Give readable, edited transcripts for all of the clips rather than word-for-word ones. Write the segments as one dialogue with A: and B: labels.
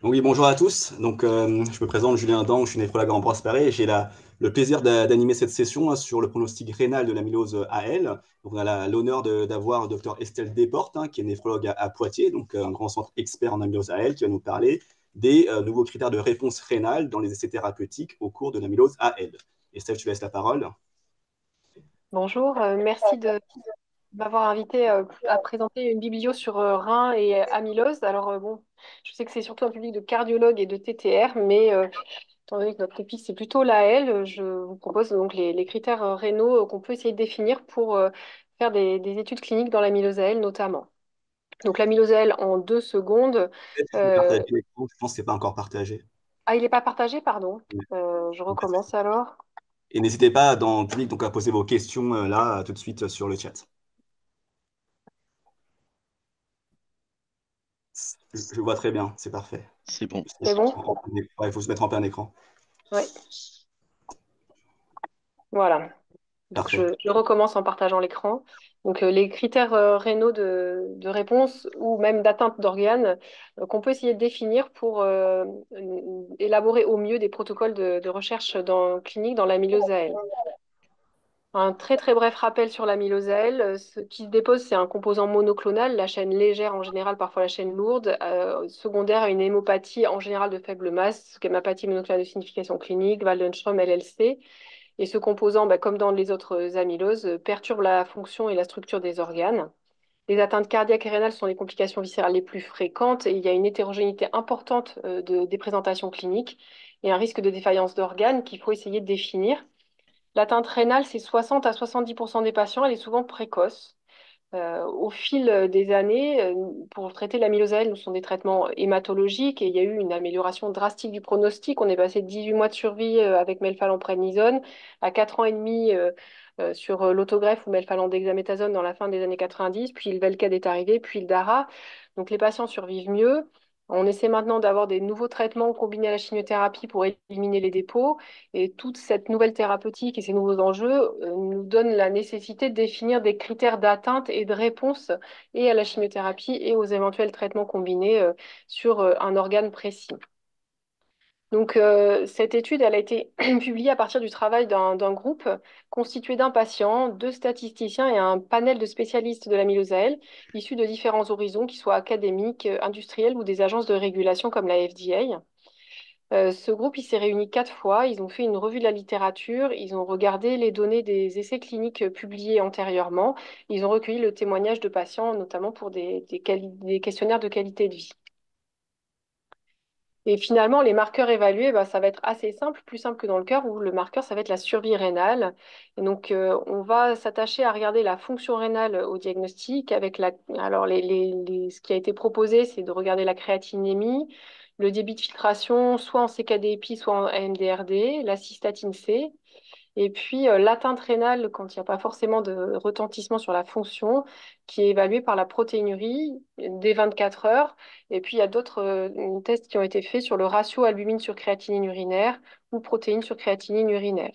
A: Oui, bonjour à tous. Je me présente Julien Dang, je suis néphrologue en Ambroise Paré et j'ai le plaisir d'animer cette session sur le pronostic rénal de l'amylose AL. Donc, on a l'honneur d'avoir Dr Estelle Desportes, qui est néphrologue à Poitiers, un grand centre expert en amylose AL, qui va nous parler des nouveaux critères de réponse rénale dans les essais thérapeutiques au cours de l'amylose AL. Estelle, je te laisse la parole.
B: Bonjour, merci de m'avoir invité à présenter une biblio sur rein et amylose. Bon, je sais que c'est surtout un public de cardiologues et de TTR, mais étant donné que notre topic c'est plutôt l'AL, je vous propose donc les critères rénaux qu'on peut essayer de définir pour faire des études cliniques dans l'amylose AL notamment. Donc l'amylose AL en 2 secondes.
A: Peut-être que je vais
B: Euh,
A: partager l'écran, je pense que ce n'est pas encore partagé.
B: Ah, il n'est pas partagé, pardon. Je recommence alors.
A: Et n'hésitez pas dans le public à poser vos questions là tout de suite sur le chat. Je vois très bien, c'est parfait.
C: C'est bon.
B: C'est bon?
A: Ouais, il faut se mettre en plein écran.
B: Oui, voilà. Donc,
A: Parfait.
B: je recommence en partageant l'écran. Donc, les critères rénaux de réponse ou même d'atteinte d'organes qu'on peut essayer de définir pour élaborer au mieux des protocoles de recherche clinique dans l'amylose AL. Un très très bref rappel sur l'amylose AL. Ce qui se dépose, c'est un composant monoclonal, la chaîne légère en général, parfois la chaîne lourde, secondaire à une hémopathie en général de faible masse, hémopathie monoclonale de signification clinique, Waldenström LLC. Et ce composant, comme dans les autres amyloses, perturbe la fonction et la structure des organes. Les atteintes cardiaques et rénales sont les complications viscérales les plus fréquentes et il y a une hétérogénéité importante des présentations cliniques et un risque de défaillance d'organes qu'il faut essayer de définir. L'atteinte rénale, c'est 60 à 70% des patients, elle est souvent précoce. Au fil des années, pour traiter l'amylose AL, nous sont des traitements hématologiques et il y a eu une amélioration drastique du pronostic. On est passé de 18 mois de survie avec melphalan-prednisone à 4 ans et demi sur l'autogreffe ou melphalan-dexaméthasone dans la fin des années 90, puis le Velcade est arrivé, puis le DARA. Donc les patients survivent mieux. On essaie maintenant d'avoir des nouveaux traitements combinés à la chimiothérapie pour éliminer les dépôts. Et toute cette nouvelle thérapeutique et ces nouveaux enjeux nous donnent la nécessité de définir des critères d'atteinte et de réponse et à la chimiothérapie et aux éventuels traitements combinés sur un organe précis. Donc, cette étude, elle a été publiée à partir du travail d'un groupe constitué d'un patient, deux statisticiens et un panel de spécialistes de l'amylose AL, issus de différents horizons, qu'ils soient académiques, industriels ou des agences de régulation comme la FDA. Ce groupe, il s'est réuni 4 fois. Ils ont fait une revue de la littérature. Ils ont regardé les données des essais cliniques publiés antérieurement. Ils ont recueilli le témoignage de patients, notamment pour des questionnaires de qualité de vie. Et finalement, les marqueurs évalués, ça va être assez simple, plus simple que dans le cœur, où le marqueur, ça va être la survie rénale. Et donc, on va s'attacher à regarder la fonction rénale au diagnostic. Alors, ce qui a été proposé, c'est de regarder la créatinémie, le débit de filtration, soit en CKD-EPI, soit en MDRD, la cystatine C. Et puis, l'atteinte rénale, quand il n'y a pas forcément de retentissement sur la fonction, qui est évaluée par la protéinurie des 24 heures. Et puis, il y a d'autres tests qui ont été faits sur le ratio albumine sur créatinine urinaire ou protéines sur créatinine urinaire.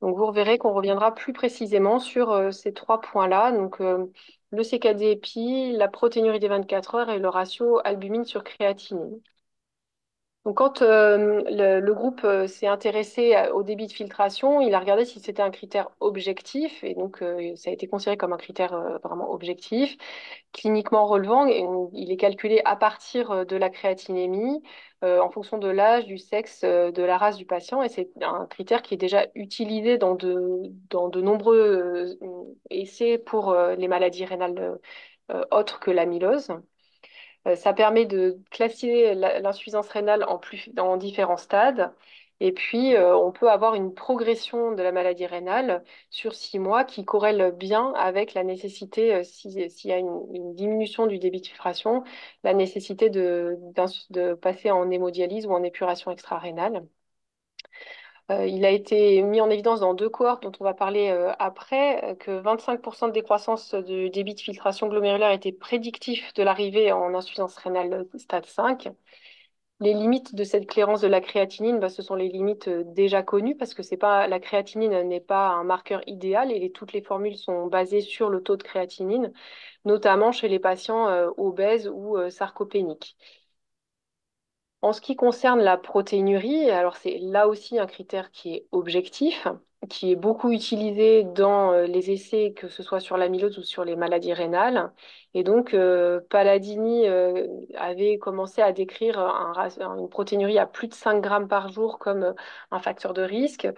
B: Donc, vous verrez qu'on reviendra plus précisément sur ces 3 points-là. Donc, le CKD-EPI, la protéinurie des 24 heures et le ratio albumine sur créatinine. Donc, quand le groupe s'est intéressé au débit de filtration, il a regardé si c'était un critère objectif, et donc ça a été considéré comme un critère vraiment objectif, cliniquement relevant, et il est calculé à partir de la créatinémie, en fonction de l'âge, du sexe, de la race du patient, et c'est un critère qui est déjà utilisé dans de nombreux essais pour les maladies rénales autres que l'amylose. Ça permet de classifier l'insuffisance rénale en différents stades. Et puis, on peut avoir une progression de la maladie rénale sur 6 mois qui corrèle bien avec la nécessité, s'il y a une diminution du débit de filtration, la nécessité de passer en hémodialyse ou en épuration extra-rénale. Il a été mis en évidence dans 2 cohortes dont on va parler après, que 25% de décroissance du débit de filtration glomérulaire était prédictif de l'arrivée en insuffisance rénale stade 5. Les limites de cette clairance de la créatinine, ce sont les limites déjà connues parce que c'est pas, la créatinine n'est pas un marqueur idéal et toutes les formules sont basées sur le taux de créatinine, notamment chez les patients obèses ou sarcopéniques. En ce qui concerne la protéinurie, alors c'est là aussi un critère qui est objectif, qui est beaucoup utilisé dans les essais, que ce soit sur l'amylose ou sur les maladies rénales. Et donc, Palladini avait commencé à décrire une protéinurie à plus de 5 grammes par jour comme un facteur de risque.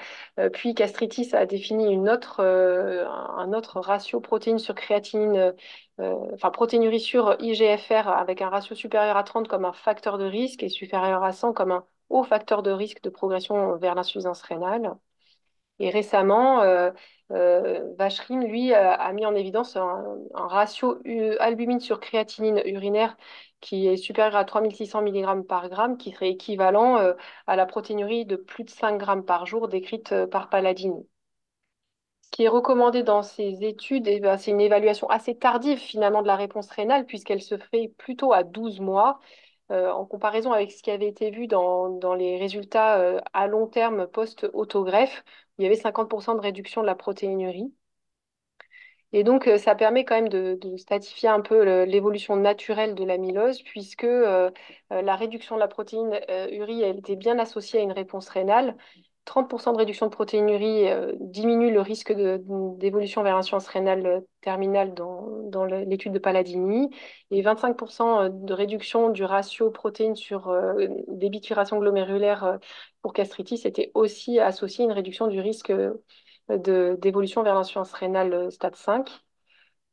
B: Puis Castritis a défini un autre ratio protéines sur créatinine, enfin protéinurie sur IGFR avec un ratio supérieur à 30 comme un facteur de risque et supérieur à 100 comme un haut facteur de risque de progression vers l'insuffisance rénale. Et récemment, Vacherin, lui, a mis en évidence un ratio albumine sur créatinine urinaire qui est supérieur à 3600 mg par gramme, qui serait équivalent à la protéinurie de plus de 5 grammes par jour décrite par Palladini. Ce qui est recommandé dans ces études, eh ben, c'est une évaluation assez tardive finalement de la réponse rénale, puisqu'elle se fait plutôt à 12 mois, en comparaison avec ce qui avait été vu dans les résultats à long terme post-autogreffe. Il y avait 50% de réduction de la protéinurie. Et donc, ça permet quand même de statifier un peu l'évolution naturelle de l'amylose, puisque la réduction de la protéine urie, elle était bien associée à une réponse rénale. 30% de réduction de protéinurie diminue le risque d'évolution vers insuffisance rénale terminale dans l'étude de Palladini, et 25% de réduction du ratio protéines sur débituration glomérulaire pour gastritis était aussi associé à une réduction du risque d'évolution vers l'insuffisance rénale stade 5.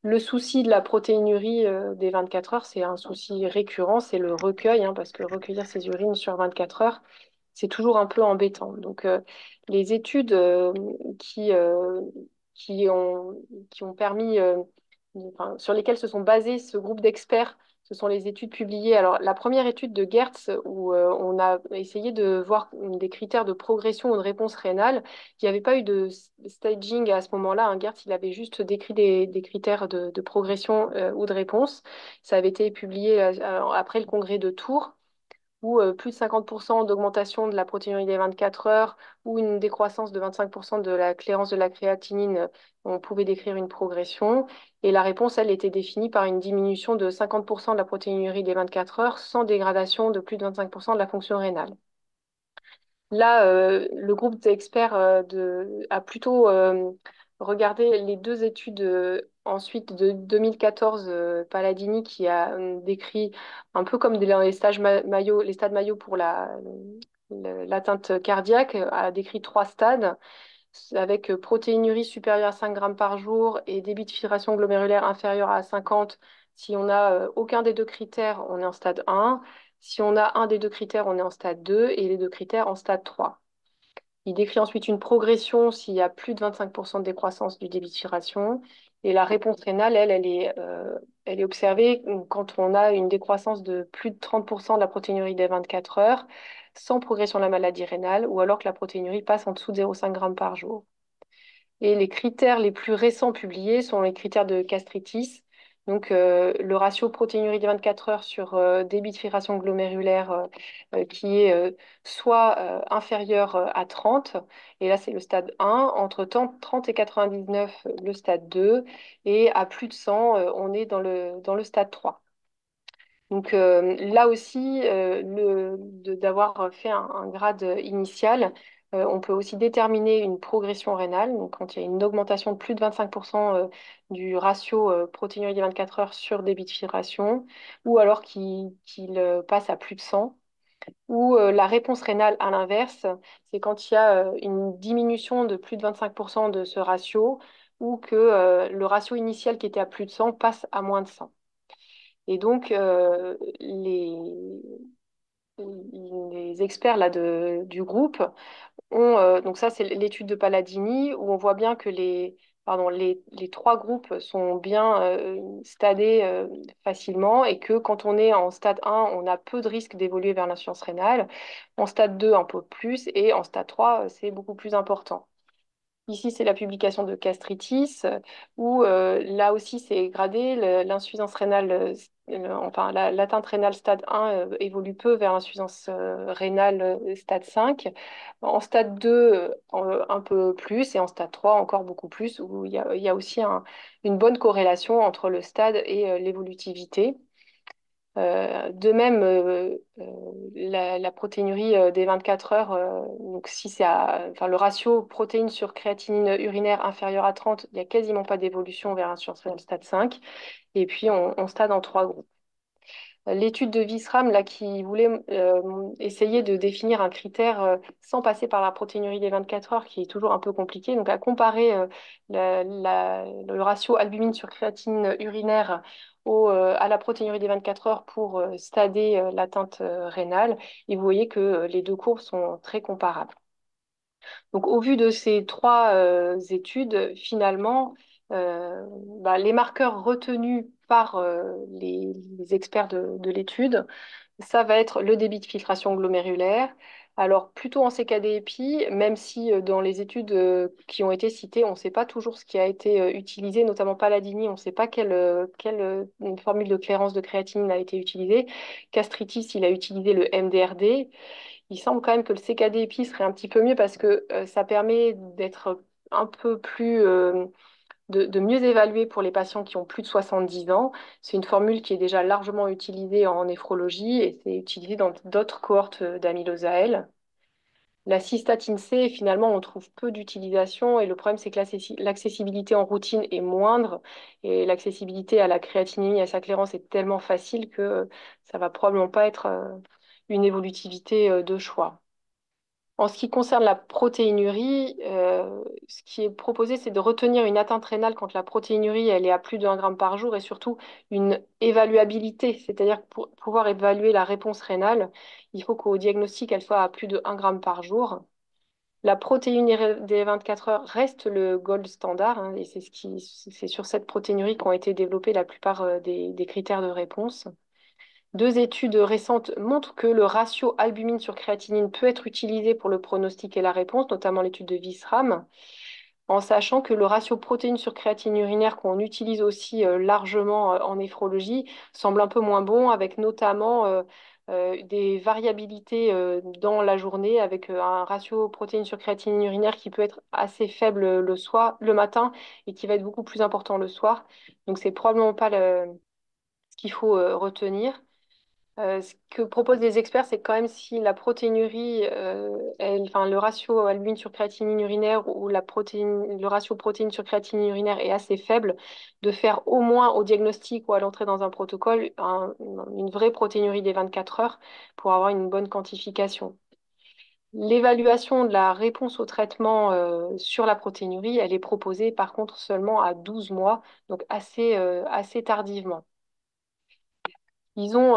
B: Le souci de la protéinurie des 24 heures, c'est un souci récurrent, c'est le recueil, hein, parce que recueillir ses urines sur 24 heures, c'est toujours un peu embêtant. Donc, les études qui, euh, qui ont, qui ont permis, enfin, sur lesquelles se sont basés ce groupe d'experts, ce sont les études publiées. Alors, la première étude de Gertz, où on a essayé de voir des critères de progression ou de réponse rénale, il n'y avait pas eu de staging à ce moment-là. Hein. Gertz, il avait juste décrit des critères de progression ou de réponse. Ça avait été publié après le congrès de Tours, où plus de 50% d'augmentation de la protéinurie des 24 heures ou une décroissance de 25% de la clairance de la créatinine, on pouvait décrire une progression. Et la réponse, elle, était définie par une diminution de 50% de la protéinurie des 24 heures sans dégradation de plus de 25% de la fonction rénale. Là, le groupe d'experts a plutôt regardé les deux études ensuite de 2014, Palladini qui a décrit un peu comme dans les stages maillot, les stades maillot pour l'atteinte cardiaque, a décrit trois stades avec protéinurie supérieure à 5 grammes par jour et débit de filtration glomérulaire inférieur à 50. Si on n'a aucun des deux critères, on est en stade 1. Si on a un des deux critères, on est en stade 2 et les deux critères en stade 3. Il décrit ensuite une progression s'il y a plus de 25% de décroissance du débit de filtration. Et la réponse rénale, elle est observée quand on a une décroissance de plus de 30% de la protéinurie des 24 heures, sans progression de la maladie rénale, ou alors que la protéinurie passe en dessous de 0,5 g par jour. Et les critères les plus récents publiés sont les critères de gastritis. Donc, le ratio protéinurie de 24 heures sur débit de filtration glomérulaire qui est soit inférieur à 30, et là c'est le stade 1, entre 30 et 99 le stade 2, et à plus de 100, on est dans le stade 3. Donc là aussi, d'avoir fait un grade initial, on peut aussi déterminer une progression rénale. Donc quand il y a une augmentation de plus de 25% du ratio protéinurie des 24 heures sur débit de filtration, ou alors qu'il passe à plus de 100. Ou la réponse rénale à l'inverse, c'est quand il y a une diminution de plus de 25% de ce ratio, ou que le ratio initial qui était à plus de 100 passe à moins de 100. Et donc, les experts là, du groupe ont, donc ça c'est l'étude de Palladini, où on voit bien que les trois groupes sont bien stadés facilement et que quand on est en stade 1, on a peu de risque d'évoluer vers l'insuffisance rénale, en stade 2 un peu plus et en stade 3 c'est beaucoup plus important. Ici, c'est la publication de Gastritis, où là aussi, c'est gradé. L'insuffisance rénale, enfin, l'atteinte rénale stade 1 évolue peu vers l'insuffisance rénale stade 5. En stade 2, un peu plus, et en stade 3, encore beaucoup plus, où il y a aussi une bonne corrélation entre le stade et l'évolutivité. De même, la protéinurie des 24 heures, donc si enfin, le ratio protéines sur créatinine urinaire inférieur à 30, il n'y a quasiment pas d'évolution vers insuffisance rénale stade 5. Et puis, on stade en trois groupes. L'étude de Visram, là, qui voulait essayer de définir un critère sans passer par la protéinurie des 24 heures, qui est toujours un peu compliqué, donc à comparer le ratio albumine sur créatinine urinaire à la protéinurie des 24 heures pour stader l'atteinte rénale. Et vous voyez que les deux courbes sont très comparables. Donc, au vu de ces trois études, finalement, les marqueurs retenus par les experts de l'étude, ça va être le débit de filtration glomérulaire. Alors, plutôt en CKD-EPI, même si dans les études qui ont été citées, on ne sait pas toujours ce qui a été utilisé, notamment Palladini, on ne sait pas quelle formule de clairance de créatinine a été utilisée. Gastritis, il a utilisé le MDRD. Il semble quand même que le CKD-EPI serait un petit peu mieux parce que ça permet d'être un peu plus, de mieux évaluer pour les patients qui ont plus de 70 ans. C'est une formule qui est déjà largement utilisée en néphrologie et c'est utilisé dans d'autres cohortes d'amylose AL. La cystatine C, finalement, on trouve peu d'utilisation et le problème, c'est que l'accessibilité en routine est moindre et l'accessibilité à la créatinine et à sa clairance est tellement facile que ça va probablement pas être une évolutivité de choix. En ce qui concerne la protéinurie, ce qui est proposé, c'est de retenir une atteinte rénale quand la protéinurie elle est à plus de 1 gramme par jour et surtout une évaluabilité, c'est-à-dire que pour pouvoir évaluer la réponse rénale, il faut qu'au diagnostic, elle soit à plus de 1 gramme par jour. La protéinurie des 24 heures reste le gold standard hein, et c'est sur cette protéinurie qu'ont été développés la plupart des critères de réponse. Deux études récentes montrent que le ratio albumine sur créatinine peut être utilisé pour le pronostic et la réponse, notamment l'étude de Visram, en sachant que le ratio protéines sur créatinine urinaire qu'on utilise aussi largement en néphrologie semble un peu moins bon, avec notamment des variabilités dans la journée, avec un ratio protéines sur créatinine urinaire qui peut être assez faible le soir, le matin, et qui va être beaucoup plus important le soir. Donc c'est probablement pas ce qu'il faut retenir. Ce que proposent les experts, c'est quand même si la protéinurie, enfin, le ratio albumine sur créatinine urinaire ou le ratio protéine sur créatinine urinaire est assez faible, de faire au moins au diagnostic ou à l'entrée dans un protocole une vraie protéinurie des 24 heures pour avoir une bonne quantification. L'évaluation de la réponse au traitement sur la protéinurie, elle est proposée par contre seulement à 12 mois, donc assez tardivement. Ils ont,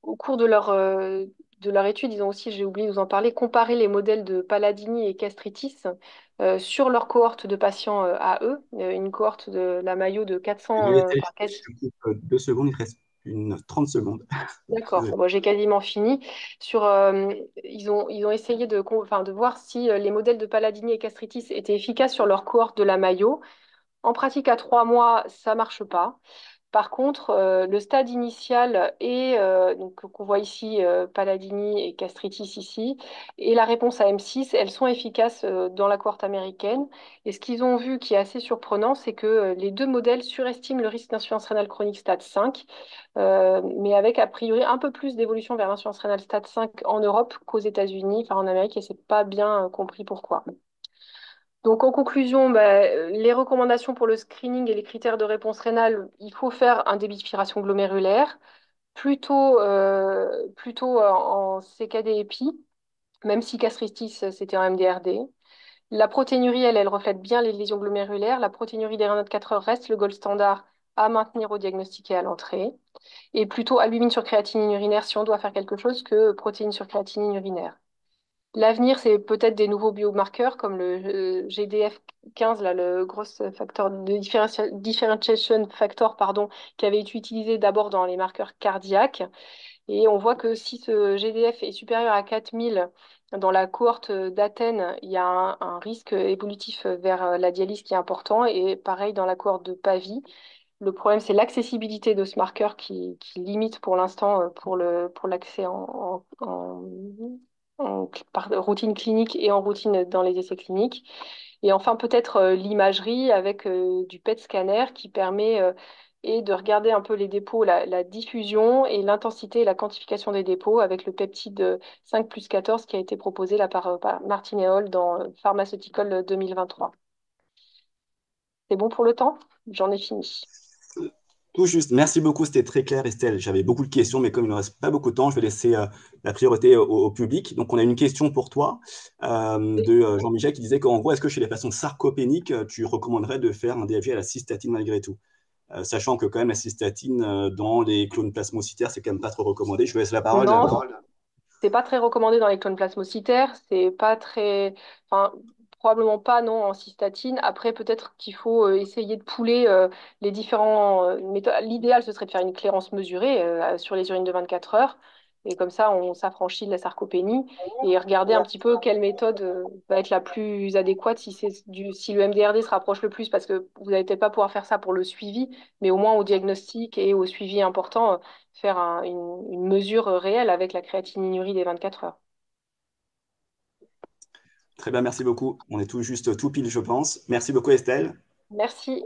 B: au cours de leur étude, ils ont aussi, j'ai oublié de vous en parler, comparé les modèles de Palladini et Gastritis sur leur cohorte de patients à eux, une cohorte de la Mayo de
A: Désolé,
B: 400 par
A: je te coupe 2 secondes, il te reste une 30 secondes.
B: D'accord,
A: Désolé.
B: bon, j'ai quasiment fini. Ils ont essayé enfin, de voir si les modèles de Palladini et Gastritis étaient efficaces sur leur cohorte de la Mayo. En pratique, à 3 mois, ça marche pas. Par contre, le stade initial donc qu'on voit ici, Palladini et Gastritis ici, et la réponse à M6, elles sont efficaces dans la cohorte américaine. Et ce qu'ils ont vu qui est assez surprenant, c'est que les deux modèles surestiment le risque d'insuffisance rénale chronique stade 5, mais avec a priori un peu plus d'évolution vers l'insuffisance rénale stade 5 en Europe qu'aux États-Unis, enfin en Amérique, et c'est pas bien compris pourquoi. Donc en conclusion, les recommandations pour le screening et les critères de réponse rénale, il faut faire un débit de filtration glomérulaire, plutôt en CKD-EPI, même si gastritis c'était en MDRD. La protéinurie, elle reflète bien les lésions glomérulaires. La protéinurie des 24 heures reste le gold standard à maintenir au diagnostic et à l'entrée. Et plutôt albumine sur créatinine urinaire si on doit faire quelque chose que protéines sur créatinine urinaire. L'avenir, c'est peut-être des nouveaux biomarqueurs comme le GDF15, là, le gross factor de differentiation factor, pardon, qui avait été utilisé d'abord dans les marqueurs cardiaques. Et on voit que si ce GDF est supérieur à 4000 dans la cohorte d'Athènes, il y a un risque évolutif vers la dialyse qui est important. Et pareil dans la cohorte de Pavie. Le problème, c'est l'accessibilité de ce marqueur qui limite pour l'instant pour l'accès par routine clinique et en routine dans les essais cliniques. Et enfin, peut-être l'imagerie avec du PET scanner qui permet et de regarder un peu les dépôts, la diffusion et l'intensité et la quantification des dépôts avec le peptide 5+14 qui a été proposé là par Martin et Hall dans Pharmaceutical 2023. C'est bon pour le temps? J'en ai fini.
A: Tout juste. Merci beaucoup, c'était très clair, Estelle. J'avais beaucoup de questions, mais comme il ne reste pas beaucoup de temps, je vais laisser la priorité au public. Donc, on a une question pour toi de Jean-Michel qui disait qu'en gros, est-ce que chez les patients sarcopéniques, tu recommanderais de faire un DFG à la cystatine malgré tout? Sachant que quand même la cystatine dans les clones plasmocytaires, c'est quand même pas trop recommandé. Je vous laisse la parole.
B: Non, c'est pas très recommandé dans les clones plasmocytaires. C'est pas très, enfin, probablement pas non en cystatine. Après, peut-être qu'il faut essayer de pouler les différents méthodes. L'idéal, ce serait de faire une clairance mesurée sur les urines de 24 heures. Et comme ça, on s'affranchit de la sarcopénie et regarder un petit peu quelle méthode va être la plus adéquate si le MDRD se rapproche le plus, parce que vous n'allez peut-être pas pouvoir faire ça pour le suivi, mais au moins au diagnostic et au suivi important, faire une mesure réelle avec la créatinurie des 24 heures.
A: Très bien, merci beaucoup. On est tout juste tout pile, je pense. Merci beaucoup, Estelle.
B: Merci.